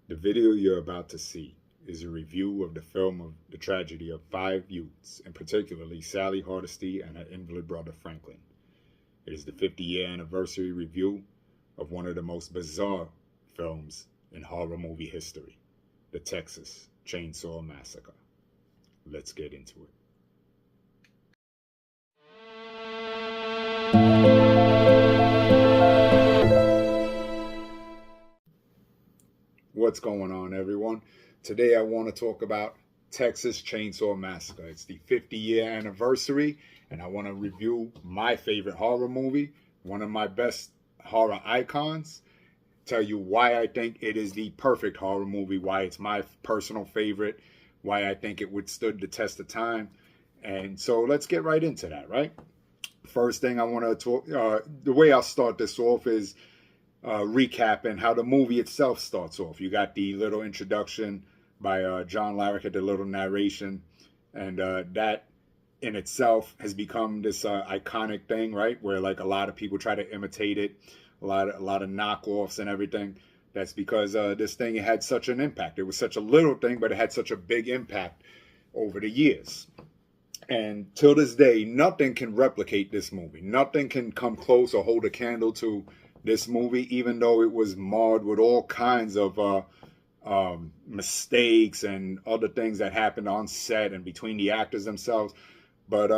The video you're about to see is a review of the film of the tragedy of five youths, and particularly Sally Hardesty and her invalid brother Franklin. It is the 50-year anniversary review of one of the most bizarre films in horror movie history, the Texas Chainsaw Massacre. Let's get into it. What's going on, everyone? Today I want to talk about Texas Chainsaw Massacre. It's the 50-year anniversary, and I want to review my favorite horror movie, one of my best horror icons, tell you why I think it is the perfect horror movie, why it's my personal favorite, why I think it withstood the test of time. And so let's get right into that, right? First thing I want to talk, the way I'll start this off is recapping how the movie itself starts off. You got the little introduction by John Larroquette, the little narration, and that in itself has become this iconic thing, right? Where like a lot of people try to imitate it, a lot of knockoffs and everything. That's because this thing had such an impact. It was such a little thing, but it had such a big impact over the years. And till this day, nothing can replicate this movie. Nothing can come close or hold a candle to this movie, even though it was marred with all kinds of mistakes and other things that happened on set and between the actors themselves. But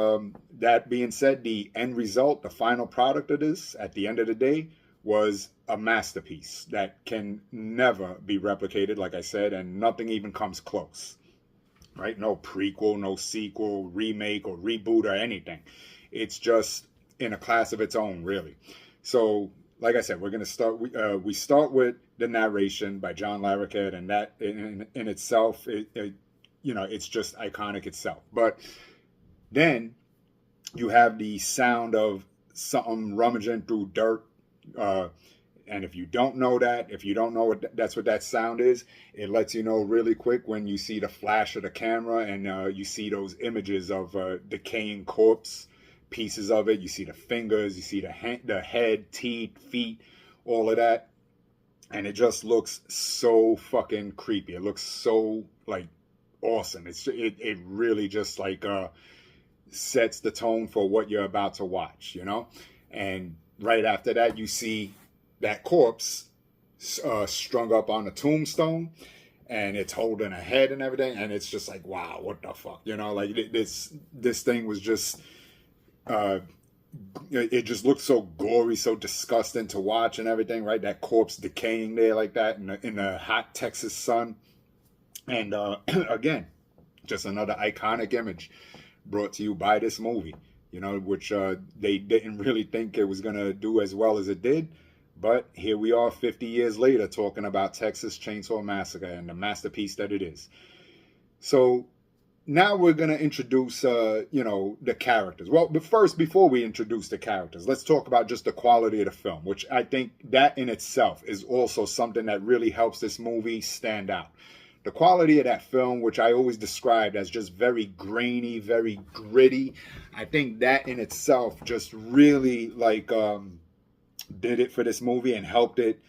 that being said, the end result, the final product of this, at the end of the day, was a masterpiece that can never be replicated, like I said, and nothing even comes close, right? No prequel, no sequel, remake, or reboot, or anything. It's just in a class of its own, really. So, like I said, we're going to start. We start with the narration by John Larroquette, and that in itself, it's just iconic itself. But then you have the sound of something rummaging through dirt. And if you don't know that, if you don't know that's what that sound is, it lets you know really quick when you see the flash of the camera and you see those images of decaying corpse, pieces of it. You see the fingers, you see the head, teeth, feet, all of that. And it just looks so fucking creepy. It looks so like awesome. It really just like sets the tone for what you're about to watch, you know? And right after that, you see that corpse strung up on a tombstone, and it's holding a head and everything, and it's just like, wow, what the fuck, you know? Like this thing was just it just looked so gory, so disgusting to watch and everything, right? That corpse decaying there like that in the hot Texas sun. And again, just another iconic image brought to you by this movie, you know, which they didn't really think it was going to do as well as it did. But here we are 50 years later talking about Texas Chainsaw Massacre and the masterpiece that it is. So now we're going to introduce, the characters. Well, but first, before we introduce the characters, let's talk about just the quality of the film, which I think that in itself is also something that really helps this movie stand out. The quality of that film, which I always described as just very grainy, very gritty, I think that in itself just really did it for this movie and helped it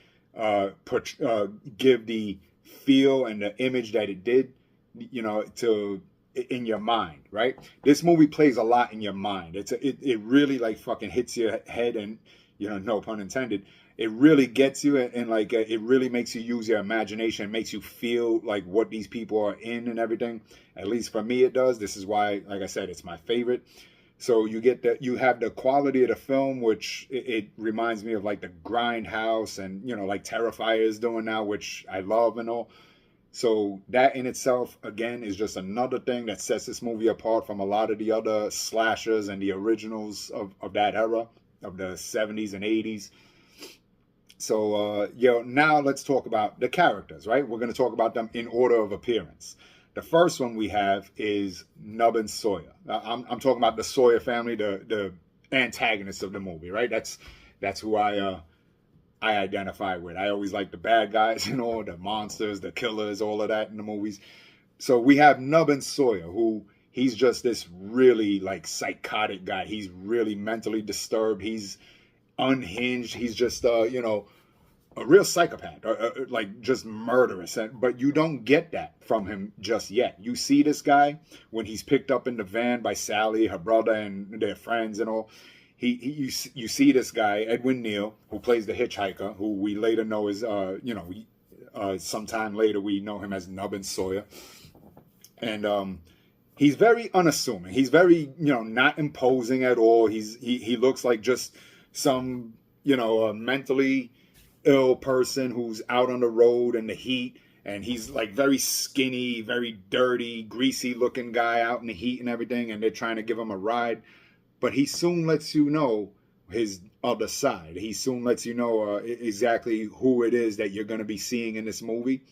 give the feel and the image that it did, in your mind, right? This movie plays a lot in your mind. It really like fucking hits your head, and no pun intended. It really gets you, and it really makes you use your imagination. It makes you feel like what these people are in and everything. At least for me, it does. This is why, like I said, it's my favorite. So you have the quality of the film, which it reminds me of like the Grindhouse and like Terrifier is doing now, which I love and all. So that in itself, again, is just another thing that sets this movie apart from a lot of the other slashers and the originals of that era, of the 70s and 80s. So, now let's talk about the characters, right? We're going to talk about them in order of appearance. The first one we have is Nub and Sawyer. I'm talking about the Sawyer family, the antagonists of the movie, right? That's who I identify with. I always like the bad guys, the monsters, the killers, all of that in the movies. So we have Nub and Sawyer, who he's just this really like psychotic guy. He's really mentally disturbed. He's unhinged. He's just, a real psychopath, like just murderous. But you don't get that from him just yet. You see this guy when he's picked up in the van by Sally, her brother, and their friends and all. You see this guy, Edwin Neal, who plays the hitchhiker, who we later know is, sometime later we know him as Nubbin Sawyer. And he's very unassuming. He's very, not imposing at all. He looks like just some, mentally ill person who's out on the road in the heat, and he's like very skinny, very dirty, greasy looking guy out in the heat and everything, and they're trying to give him a ride. But he soon lets you know his other side. He soon lets you know exactly who it is that you're going to be seeing in this movie.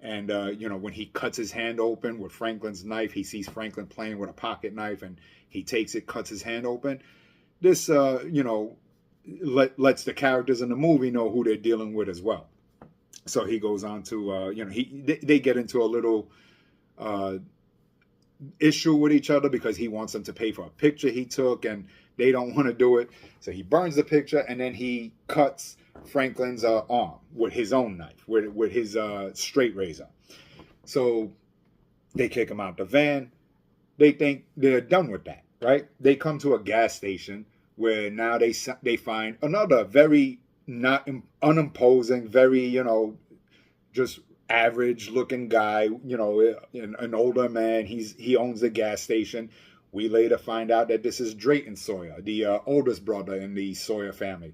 And, when he cuts his hand open with Franklin's knife, he sees Franklin playing with a pocket knife, and he takes it, cuts his hand open. This, lets the characters in the movie know who they're dealing with as well. So he goes on to, they get into a little issue with each other because he wants them to pay for a picture he took, and they don't want to do it. So he burns the picture, and then he cuts Franklin's arm with his own knife, with his straight razor. So they kick him out the van. They think they're done with that, right? They come to a gas station where now they find another very not unimposing, very, just average looking guy, an older man. He owns the gas station. We later find out that this is Drayton Sawyer, the oldest brother in the Sawyer family.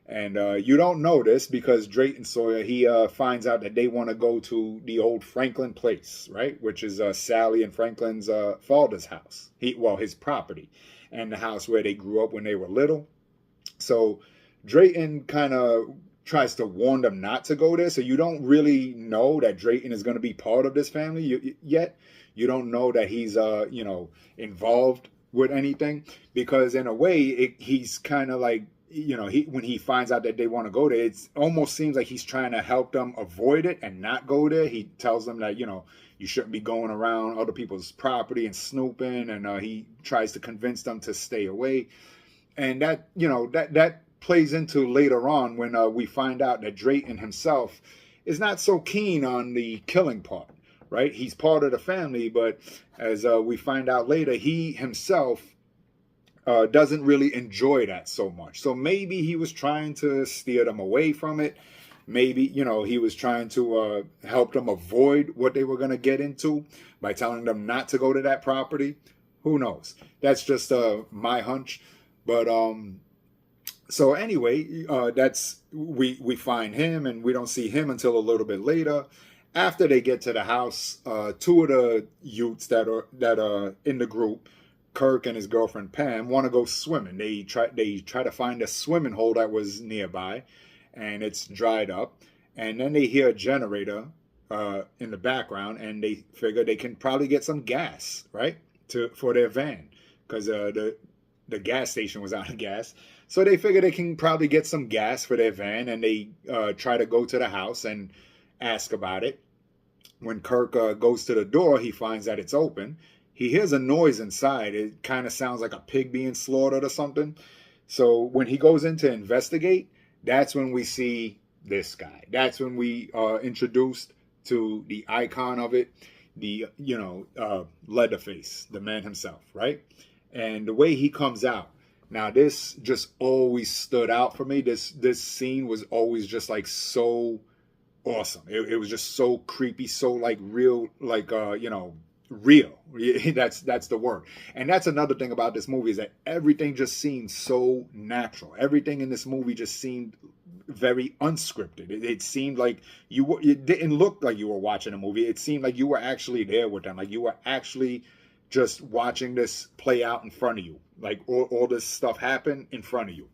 And you don't know this because Drayton Sawyer, he finds out that they want to go to the old Franklin place, right? Which is Sally and Franklin's father's house. His property, and the house where they grew up when they were little. So Drayton kind of tries to warn them not to go there. So you don't really know that Drayton is going to be part of this family yet. You don't know that he's, involved with anything, because in a way, he's kind of like, when he finds out that they want to go there, it almost seems like he's trying to help them avoid it and not go there. He tells them that, you shouldn't be going around other people's property and snooping, and he tries to convince them to stay away. And that, that plays into later on when we find out that Drayton himself is not so keen on the killing part, right? He's part of the family, but as we find out later, he himself doesn't really enjoy that so much. So maybe he was trying to steer them away from it. Maybe, he was trying to help them avoid what they were going to get into by telling them not to go to that property. Who knows? That's just my hunch. But so anyway, we find him, and we don't see him until a little bit later. After they get to the house, two of the youths that are in the group, Kirk and his girlfriend Pam, want to go swimming. They try to find a swimming hole that was nearby, and it's dried up. And then they hear a generator in the background, and they figure they can probably get some gas, right, for their van, because the gas station was out of gas. So they figure they can probably get some gas for their van, and they try to go to the house and ask about it. When Kirk goes to the door, he finds that it's open. He hears a noise inside. It kind of sounds like a pig being slaughtered or something. So when he goes in to investigate, that's when we see this guy. That's when we are introduced to the icon of it, the, Leatherface, the man himself, right? And the way he comes out. Now, this just always stood out for me. This scene was always just like so awesome. It was just so creepy, so like real, like, real. That's the word. And that's another thing about this movie, is that everything just seemed so natural. Everything in this movie just seemed very unscripted. It seemed like it didn't look like you were watching a movie. It seemed like you were actually there with them. Like you were actually just watching this play out in front of you. Like all this stuff happen in front of you.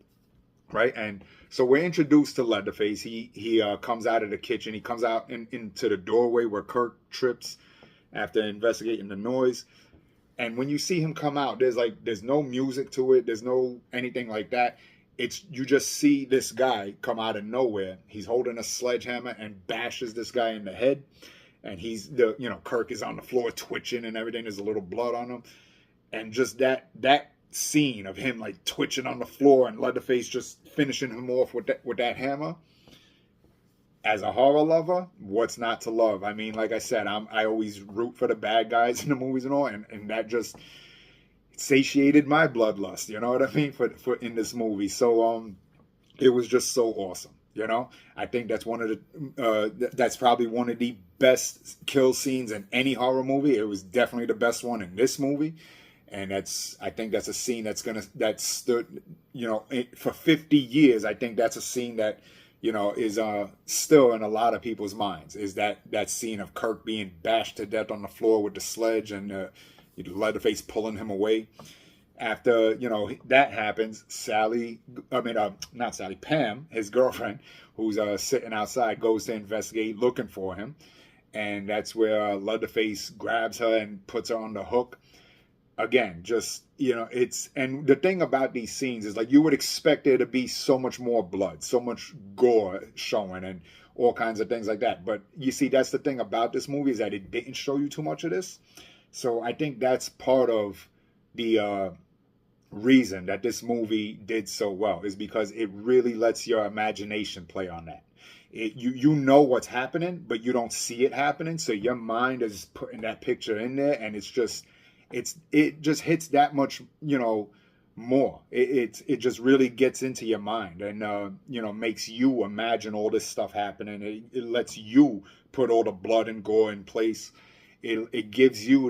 Right? And so we're introduced to Leatherface. He comes out of the kitchen. He comes out into the doorway where Kirk trips after investigating the noise. And when you see him come out, there's no music to it. There's no anything like that. You just see this guy come out of nowhere. He's holding a sledgehammer and bashes this guy in the head. And Kirk is on the floor twitching and everything. There's a little blood on him. And just that scene of him like twitching on the floor and Leatherface just finishing him off with that hammer. as a horror lover, what's not to love? I mean, like I said, I always root for the bad guys in the movies and all, and that just satiated my bloodlust. You know what I mean? For in this movie, so it was just so awesome. You know, I think that's one of the that's probably one of the best kill scenes in any horror movie. It was definitely the best one in this movie, and I think that's a scene that stood, you know, for 50 years. I think that's a scene that, you know, is still in a lot of people's minds. Is that scene of Kirk being bashed to death on the floor with the sledge and Leatherface pulling him away. After, you know, that happens, not Sally, Pam, his girlfriend, who's sitting outside, goes to investigate looking for him. And that's where Leatherface grabs her and puts her on the hook. Again, just, you know, and the thing about these scenes is, like, you would expect there to be so much more blood, so much gore showing and all kinds of things like that. But you see, that's the thing about this movie, is that it didn't show you too much of this. So I think that's part of the reason that this movie did so well, is because it really lets your imagination play on that. You know what's happening, but you don't see it happening, so your mind is putting that picture in there, and it just hits that much, you know, more. It just really gets into your mind, and you know, makes you imagine all this stuff happening. It lets you put all the blood and gore in place. It gives you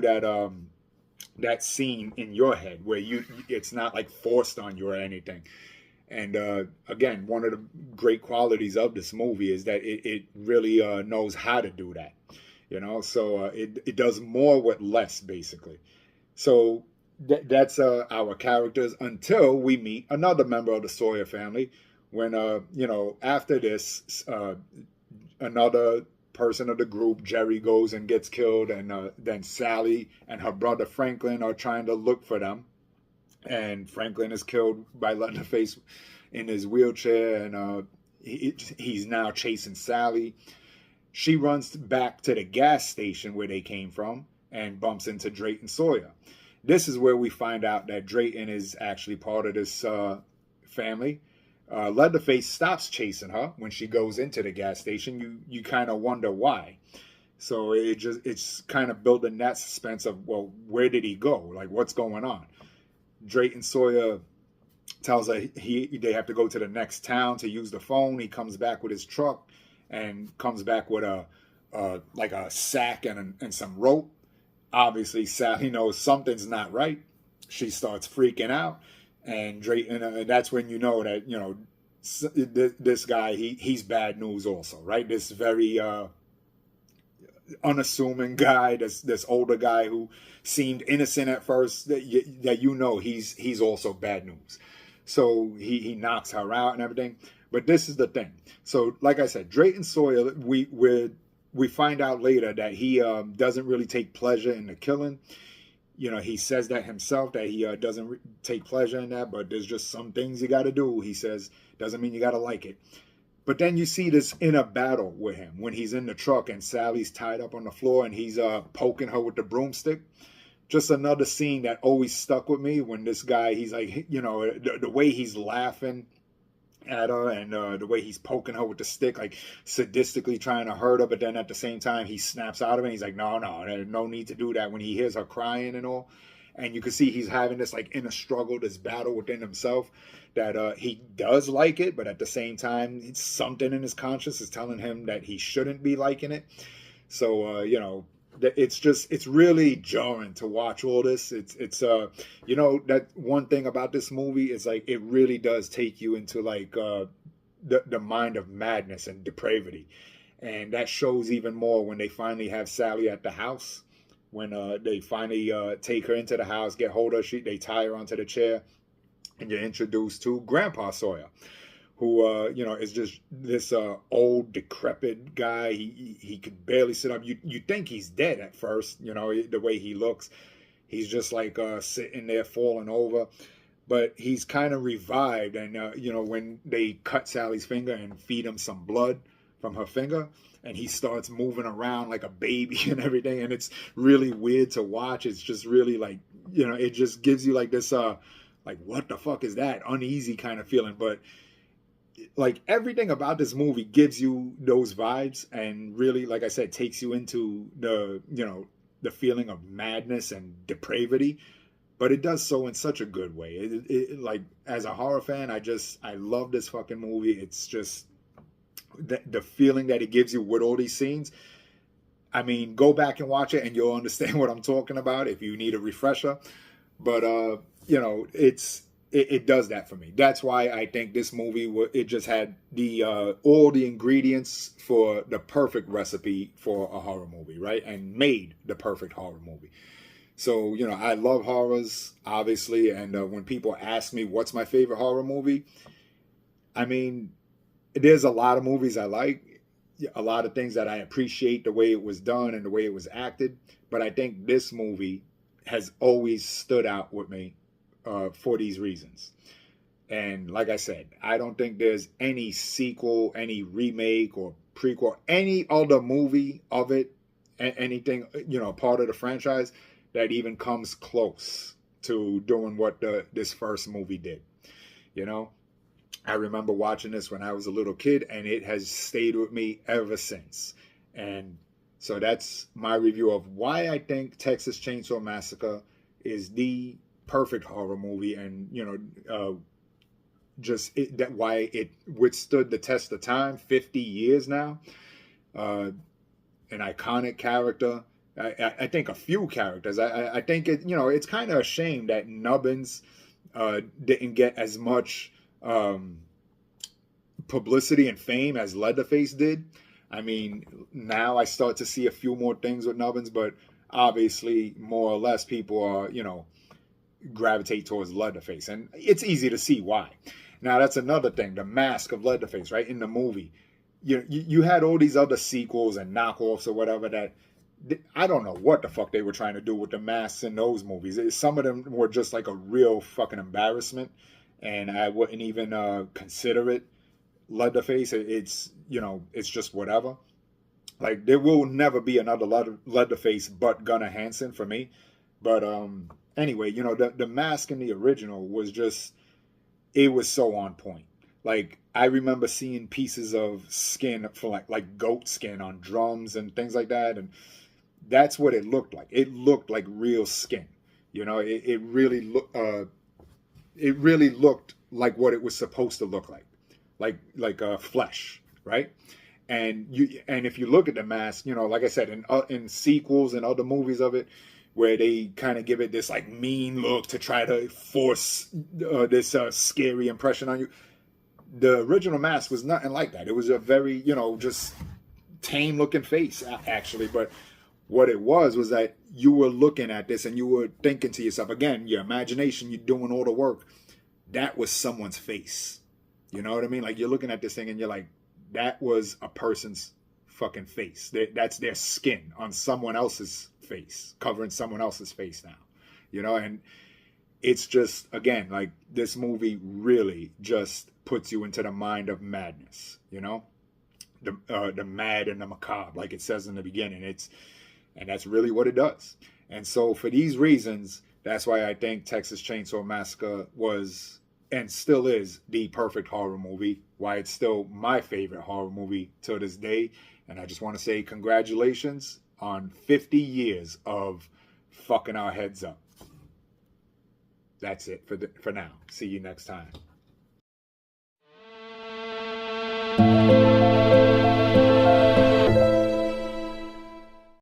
that scene in your head where it's not like forced on you or anything. And again, one of the great qualities of this movie is that it really knows how to do that, you know. So it does more with less, basically. So that's our characters until we meet another member of the Sawyer family, when you know, after this another person of the group, Jerry, goes and gets killed, and then Sally and her brother Franklin are trying to look for them, and Franklin is killed by Leatherface in his wheelchair, and he's now chasing Sally. She runs back to the gas station where they came from and bumps into Drayton Sawyer. This is where we find out that Drayton is actually part of this family. Leatherface stops chasing her when she goes into the gas station. You kind of wonder why. So it's kind of building that suspense of, well, where did he go? Like, what's going on? Drayton Sawyer tells her they have to go to the next town to use the phone. He comes back with his truck and comes back with like a sack and some rope. Obviously, Sally knows something's not right. She starts freaking out. And Drayton, that's when you know that, you know, this guy, he's bad news also, right? This very unassuming guy, this older guy who seemed innocent at first, that you know he's also bad news. So he knocks her out and everything. But this is the thing. So, like I said, Drayton Sawyer, we find out later that he doesn't really take pleasure in the killing. You know, he says that himself, that he doesn't take pleasure in that, but there's just some things you got to do. He says, doesn't mean you got to like it. But then you see this inner battle with him when he's in the truck and Sally's tied up on the floor and he's poking her with the broomstick. Just another scene that always stuck with me, when this guy, he's like, you know, the way he's laughing at her, and the way he's poking her with the stick, like sadistically trying to hurt her, but then at the same time he snaps out of it and he's like, no, there's no need to do that, when he hears her crying and all. And you can see he's having this like inner struggle, this battle within himself, that he does like it, but at the same time it's something in his conscience is telling him that he shouldn't be liking it. So you know, it's really jarring to watch all this. It's you know, that one thing about this movie is, like, it really does take you into like the mind of madness and depravity, and that shows even more when they finally have Sally at the house. When they finally take her into the house, get hold of her, they tie her onto the chair, and you're introduced to Grandpa Sawyer, who you know, is just this old decrepit guy. He could barely sit up. You think he's dead at first, you know, the way he looks. He's just like sitting there falling over, but he's kind of revived. And you know, when they cut Sally's finger and feed him some blood from her finger, and he starts moving around like a baby and everything, and it's really weird to watch. It's just really, like, you know, it just gives you like this like, what the fuck is that, uneasy kind of feeling. But like everything about this movie gives you those vibes, and really, like I said, takes you into the, the feeling of madness and depravity, but it does so in such a good way. Like, as a horror fan, I love this fucking movie. It's just the feeling that it gives you with all these scenes. I mean, go back and watch it and you'll understand what I'm talking about if you need a refresher. But it does that for me. That's why I think this movie, it just had the all the ingredients for the perfect recipe for a horror movie, right? And made the perfect horror movie. So, I love horrors, obviously, and when people ask me what's my favorite horror movie, I mean, there's a lot of movies I like, a lot of things that I appreciate the way it was done and the way it was acted, but I think this movie has always stood out with me for these reasons. And like I said, I don't think there's any sequel, any remake or prequel, any other movie of it, anything, part of the franchise that even comes close to doing what this first movie did. I remember watching this when I was a little kid, and it has stayed with me ever since. And so that's my review of why I think Texas Chainsaw Massacre is the perfect horror movie, and why it withstood the test of time, 50 years now. An iconic character. I think a few characters. I think it's kind of a shame that Nubbins didn't get as much publicity and fame as Leatherface did. I mean, now I start to see a few more things with Nubbins, but obviously, more or less, people are, gravitate towards Leatherface, and it's easy to see why. Now, that's another thing, the mask of Leatherface, right, in the movie. You had all these other sequels and knockoffs or whatever that I don't know what the fuck they were trying to do with the masks in those movies. Some of them were just like a real fucking embarrassment, and I wouldn't even consider it Leatherface. It's just whatever. Like, there will never be another Leatherface but Gunnar Hansen for me. But anyway, the mask in the original was just, it was so on point. Like, I remember seeing pieces of skin for like goat skin on drums and things like that, and that's what it looked like. It looked like real skin. It really looked like what it was supposed to look like flesh, right? And if you look at the mask, like I said, in sequels and other movies of it, where they kind of give it this like mean look to try to force this scary impression on you, the original mask was nothing like that. It was a very just tame looking face actually, but what it was that you were looking at this and you were thinking to yourself, again, your imagination, you're doing all the work. That was someone's face. You know what I mean? Like, you're looking at this thing and you're like, that was a person's fucking face. That's their skin on someone else's face, covering someone else's face now. And it's just, again, like, this movie really just puts you into the mind of madness, the mad and the macabre, like it says in the beginning. And that's really what it does. And so for these reasons, that's why I think Texas Chainsaw Massacre was and still is the perfect horror movie, why it's still my favorite horror movie to this day. And I just want to say congratulations on 50 years of fucking our heads up. That's it for now. See you next time.